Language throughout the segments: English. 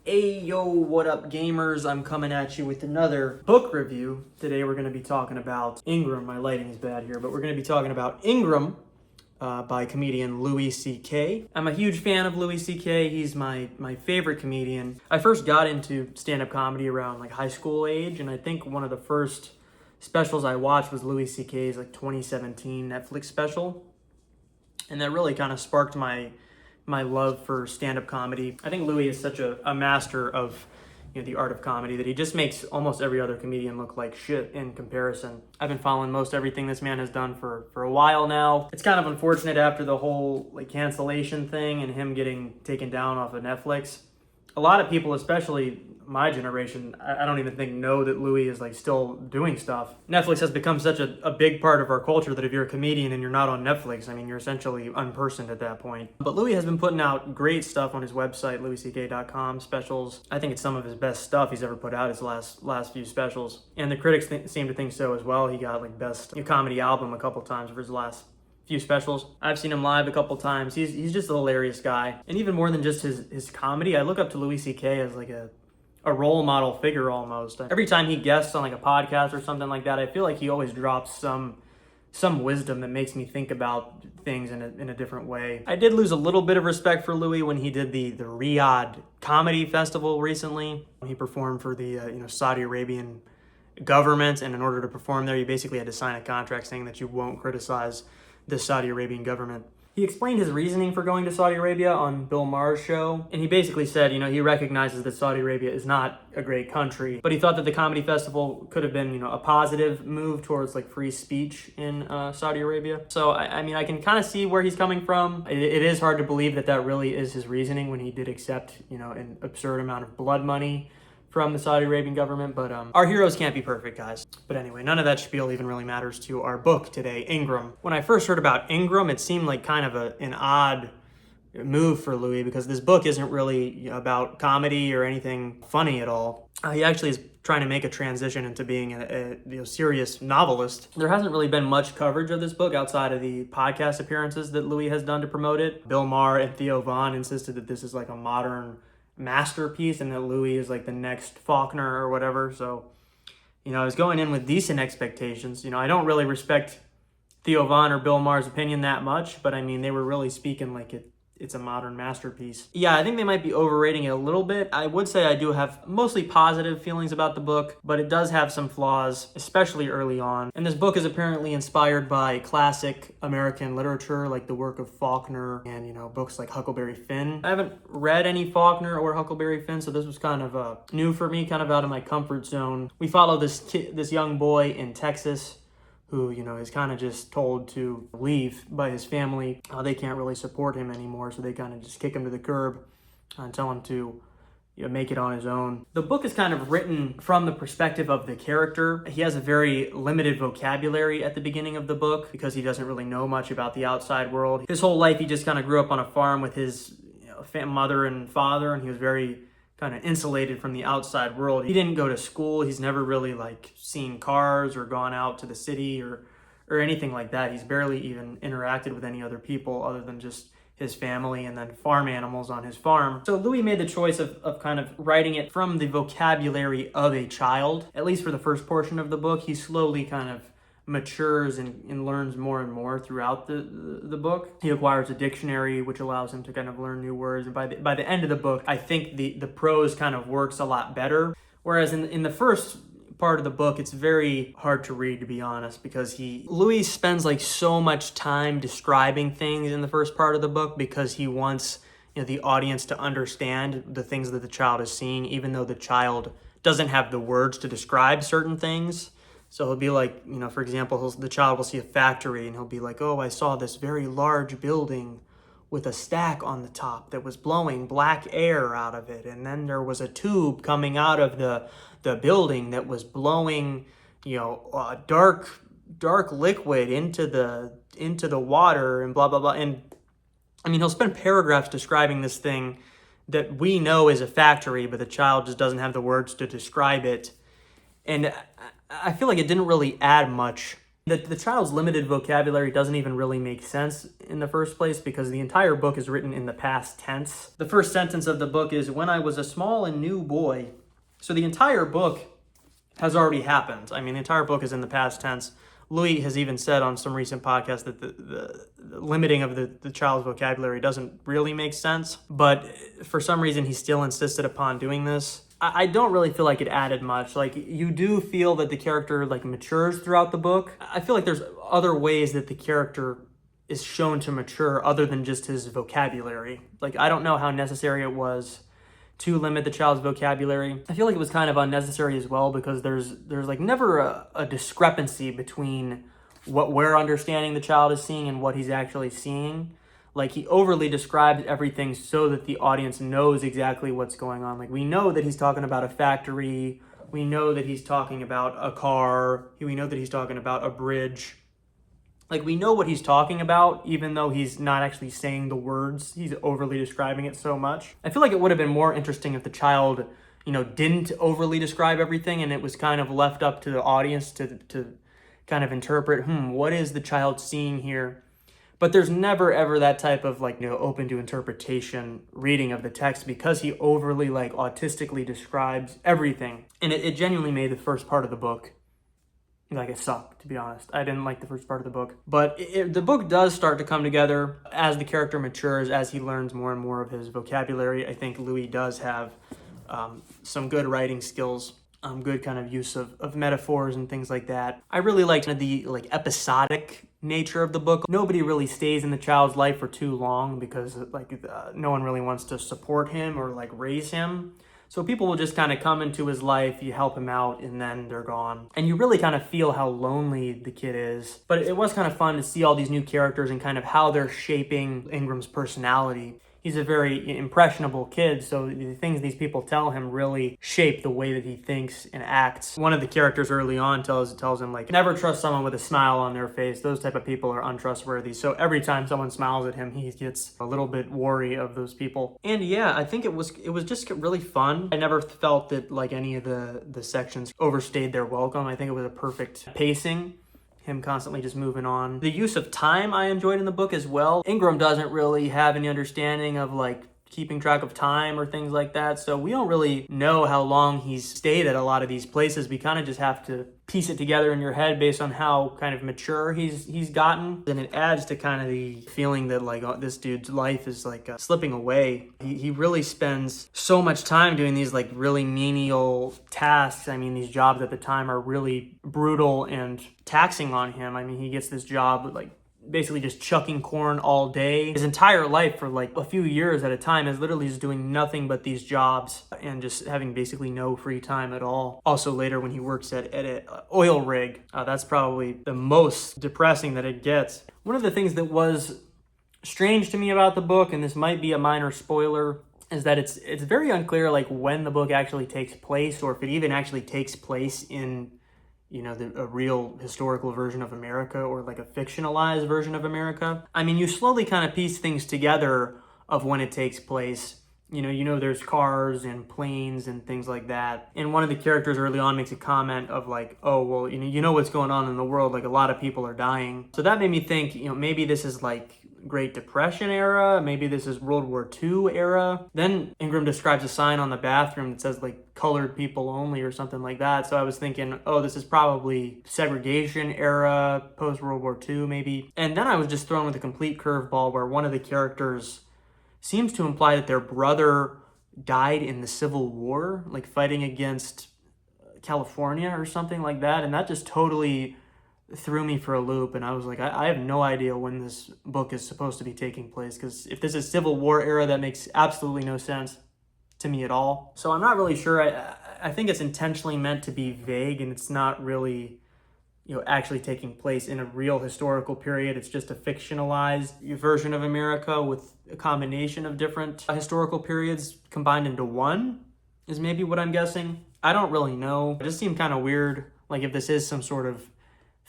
Hey yo, what up gamers? I'm coming at you with another book review. Today we're going to be talking about Ingram. My lighting is bad here, but we're going to be talking about Ingram by comedian Louis C.K. I'm a huge fan of Louis C.K. He's my favorite comedian. I first got into stand-up comedy around like high school age, and I think one of the first specials I watched was Louis C.K.'s like 2017 Netflix special. And that really kind of sparked my love for stand-up comedy. I think Louis is such a master of the art of comedy that he just makes almost every other comedian look like shit in comparison. I've been following most everything this man has done for a while now. It's kind of unfortunate after the whole like cancellation thing and him getting taken down off of Netflix. A lot of people, especially my generation, I don't even think know that Louis is like still doing stuff. Netflix has become such a big part of our culture that if you're a comedian and you're not on Netflix, I mean, you're essentially unpersoned at that point. But Louis has been putting out great stuff on his website, louisck.com, specials. I think it's some of his best stuff he's ever put out, his last few specials. And the critics seem to think so as well. He got like best comedy album a couple times for his last few specials. I've seen him live a couple times. He's just a hilarious guy. And even more than just his comedy, I look up to Louis C.K. as like a role model figure almost. Every time he guests on like a podcast or something like that, I feel like he always drops some wisdom that makes me think about things in a different way. I did lose a little bit of respect for Louis when he did the Riyadh Comedy Festival recently. He performed for the Saudi Arabian government, and in order to perform there, you basically had to sign a contract saying that you won't criticize the Saudi Arabian government. He explained his reasoning for going to Saudi Arabia on Bill Maher's show, and he basically said, he recognizes that Saudi Arabia is not a great country, but he thought that the comedy festival could have been, a positive move towards like free speech in Saudi Arabia. So, I mean, I can kind of see where he's coming from. It is hard to believe that really is his reasoning when he did accept, an absurd amount of blood money from the Saudi Arabian government, but our heroes can't be perfect, guys. But anyway, none of that spiel even really matters to our book today, Ingram. When I first heard about Ingram, it seemed like kind of an odd move for Louis because this book isn't really about comedy or anything funny at all. He actually is trying to make a transition into being a serious novelist. There hasn't really been much coverage of this book outside of the podcast appearances that Louis has done to promote it. Bill Maher and Theo Von insisted that this is like a modern masterpiece and that Louis is like the next Faulkner or whatever. So, I was going in with decent expectations. I don't really respect Theo Von or Bill Maher's opinion that much, but I mean, they were really speaking like it's a modern masterpiece. Yeah, I think they might be overrating it a little bit. I would say I do have mostly positive feelings about the book, but it does have some flaws, especially early on. And this book is apparently inspired by classic American literature, like the work of Faulkner and, books like Huckleberry Finn. I haven't read any Faulkner or Huckleberry Finn, so this was kind of new for me, kind of out of my comfort zone. We follow this young boy in Texas who, is kind of just told to leave by his family. They can't really support him anymore, so they kind of just kick him to the curb and tell him to make it on his own. The book is kind of written from the perspective of the character. He has a very limited vocabulary at the beginning of the book because he doesn't really know much about the outside world. His whole life, he just kind of grew up on a farm with his mother and father, and he was very kind of insulated from the outside world. He didn't go to school. He's never really like seen cars or gone out to the city or anything like that. He's barely even interacted with any other people other than just his family and then farm animals on his farm. So Louis made the choice of kind of writing it from the vocabulary of a child, at least for the first portion of the book. He slowly kind of matures and learns more and more throughout the book. He acquires a dictionary, which allows him to kind of learn new words. And by the end of the book, I think the prose kind of works a lot better. Whereas in the first part of the book, it's very hard to read, to be honest, because Louis spends like so much time describing things in the first part of the book because he wants the audience to understand the things that the child is seeing, even though the child doesn't have the words to describe certain things. So he'll be like, for example, the child will see a factory and he'll be like, oh, I saw this very large building with a stack on the top that was blowing black air out of it. And then there was a tube coming out of the building that was blowing, dark liquid into the water and blah, blah, blah. And I mean, he'll spend paragraphs describing this thing that we know is a factory, but the child just doesn't have the words to describe it. And I feel like it didn't really add much The child's limited vocabulary doesn't even really make sense in the first place because the entire book is written in the past tense. The first sentence of the book is, "When I was a small and new boy." So the entire book has already happened. I mean, the entire book is in the past tense. Louis has even said on some recent podcasts that the limiting of the child's vocabulary doesn't really make sense. But for some reason, he still insisted upon doing this. I don't really feel like it added much. Like, you do feel that the character like matures throughout the book. I feel like there's other ways that the character is shown to mature other than just his vocabulary. Like, I don't know how necessary it was to limit the child's vocabulary. I feel like it was kind of unnecessary as well because there's like never a discrepancy between what we're understanding the child is seeing and what he's actually seeing. Like, he overly describes everything so that the audience knows exactly what's going on. Like, we know that he's talking about a factory. We know that he's talking about a car. We know that he's talking about a bridge. Like, we know what he's talking about, even though he's not actually saying the words. He's overly describing it so much. I feel like it would have been more interesting if the child, didn't overly describe everything and it was kind of left up to the audience to kind of interpret, what is the child seeing here? But there's never ever that type of open to interpretation reading of the text because he overly autistically describes everything. And it genuinely made the first part of the book it sucked, to be honest. I didn't like the first part of the book. But the book does start to come together as the character matures, as he learns more and more of his vocabulary. I think Louis does have some good writing skills, good kind of use of metaphors and things like that. I really liked the episodic nature of the book. Nobody really stays in the child's life for too long because no one really wants to support him or raise him. So people will just kind of come into his life, you help him out, and then they're gone. And you really kind of feel how lonely the kid is. But it was kind of fun to see all these new characters and kind of how they're shaping Ingram's personality. He's a very impressionable kid, so the things these people tell him really shape the way that he thinks and acts. One of the characters early on tells him, never trust someone with a smile on their face. Those type of people are untrustworthy. So every time someone smiles at him, he gets a little bit wary of those people. And yeah, I think it was just really fun. I never felt that any of the sections overstayed their welcome. I think it was a perfect pacing. Him constantly just moving on. The use of time I enjoyed in the book as well. Ingram doesn't really have any understanding of keeping track of time or things like that. So we don't really know how long he's stayed at a lot of these places. We kind of just have to piece it together in your head based on how kind of mature he's gotten. And it adds to kind of the feeling that this dude's life is slipping away. He really spends so much time doing these really menial tasks. I mean, these jobs at the time are really brutal and taxing on him. I mean, he gets this job basically just chucking corn all day. His entire life for a few years at a time is literally just doing nothing but these jobs and just having basically no free time at all. Also later when he works at an oil rig, that's probably the most depressing that it gets. One of the things that was strange to me about the book, and this might be a minor spoiler, is that it's very unclear when the book actually takes place or if it even actually takes place in a real historical version of America or a fictionalized version of America. I mean, you slowly kind of piece things together of when it takes place. There's cars and planes and things like that. And one of the characters early on makes a comment of oh, well, you know what's going on in the world. A lot of people are dying. So that made me think, maybe this is Great Depression era, maybe this is World War II era. Then Ingram describes a sign on the bathroom that says colored people only or something like that. So I was thinking, oh, this is probably segregation era, post World War II maybe. And then I was just thrown with a complete curveball where one of the characters seems to imply that their brother died in the Civil War, fighting against California or something like that. And that just totally threw me for a loop, and I was I have no idea when this book is supposed to be taking place, because if this is Civil War era, that makes absolutely no sense to me at all. So I'm not really sure. I think it's intentionally meant to be vague, and it's not really actually taking place in a real historical period. It's just a fictionalized version of America with a combination of different historical periods combined into one, is maybe what I'm guessing. I don't really know. It just seemed kind of weird, if this is some sort of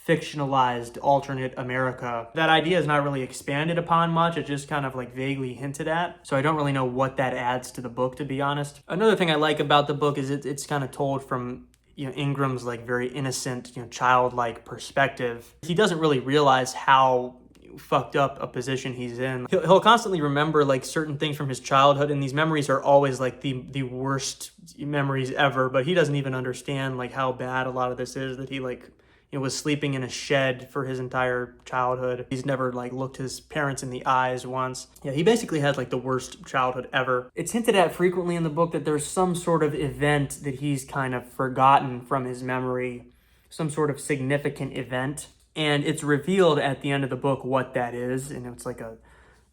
fictionalized alternate America. That idea is not really expanded upon much. It's just kind of vaguely hinted at. So I don't really know what that adds to the book, to be honest. Another thing I like about the book is it's kind of told from Ingram's like very innocent, childlike perspective. He doesn't really realize how fucked up a position he's in. He'll constantly remember like certain things from his childhood, and these memories are always like the worst memories ever, but he doesn't even understand like how bad a lot of this is, that he like was sleeping in a shed for his entire childhood. He's never like looked his parents in the eyes once. Yeah, he basically had like the worst childhood ever. It's hinted at frequently in the book that there's some sort of event that he's kind of forgotten from his memory, some sort of significant event. And it's revealed at the end of the book what that is. And it's like a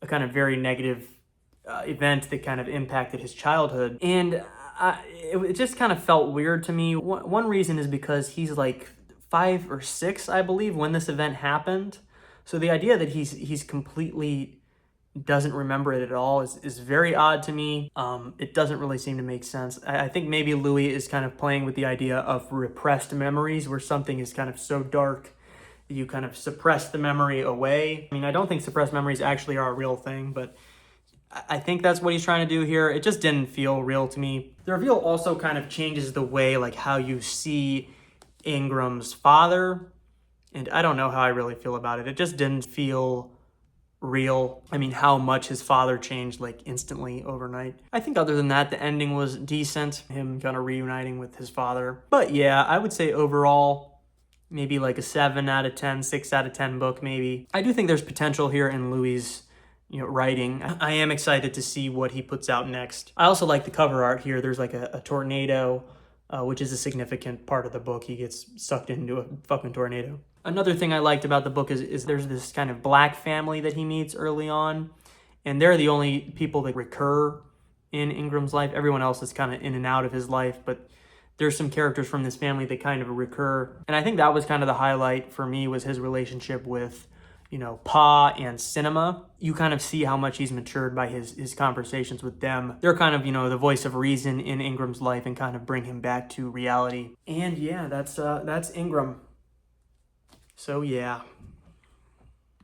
kind of very negative event that kind of impacted his childhood. And it just kind of felt weird to me. One reason is because he's like 5 or 6, I believe, when this event happened. So the idea that he's completely doesn't remember it at all is very odd to me. It doesn't really seem to make sense. I think maybe Louis is kind of playing with the idea of repressed memories, where something is kind of so dark that you kind of suppress the memory away. I mean, I don't think suppressed memories actually are a real thing, but I think that's what he's trying to do here. It just didn't feel real to me. The reveal also kind of changes the way like how you see Ingram's father, and I don't know how I really feel about it. It just didn't feel real. I mean, how much his father changed like instantly overnight. I think other than that, the ending was decent, him kind of reuniting with his father. But yeah, I would say overall, maybe like a 7 out of 10, 6 out of 10 book maybe. I do think there's potential here in Louis' writing. I am excited to see what he puts out next. I also like the cover art here. There's like a tornado, which is a significant part of the book. He gets sucked into a fucking tornado. Another thing I liked about the book is there's this kind of black family that he meets early on, and they're the only people that recur in Ingram's life. Everyone else is kind of in and out of his life, but there's some characters from this family that kind of recur. And I think that was kind of the highlight for me, was his relationship with Pa and Cinema. You kind of see how much he's matured by his conversations with them. They're kind of, the voice of reason in Ingram's life and kind of bring him back to reality. And yeah, that's Ingram. So yeah.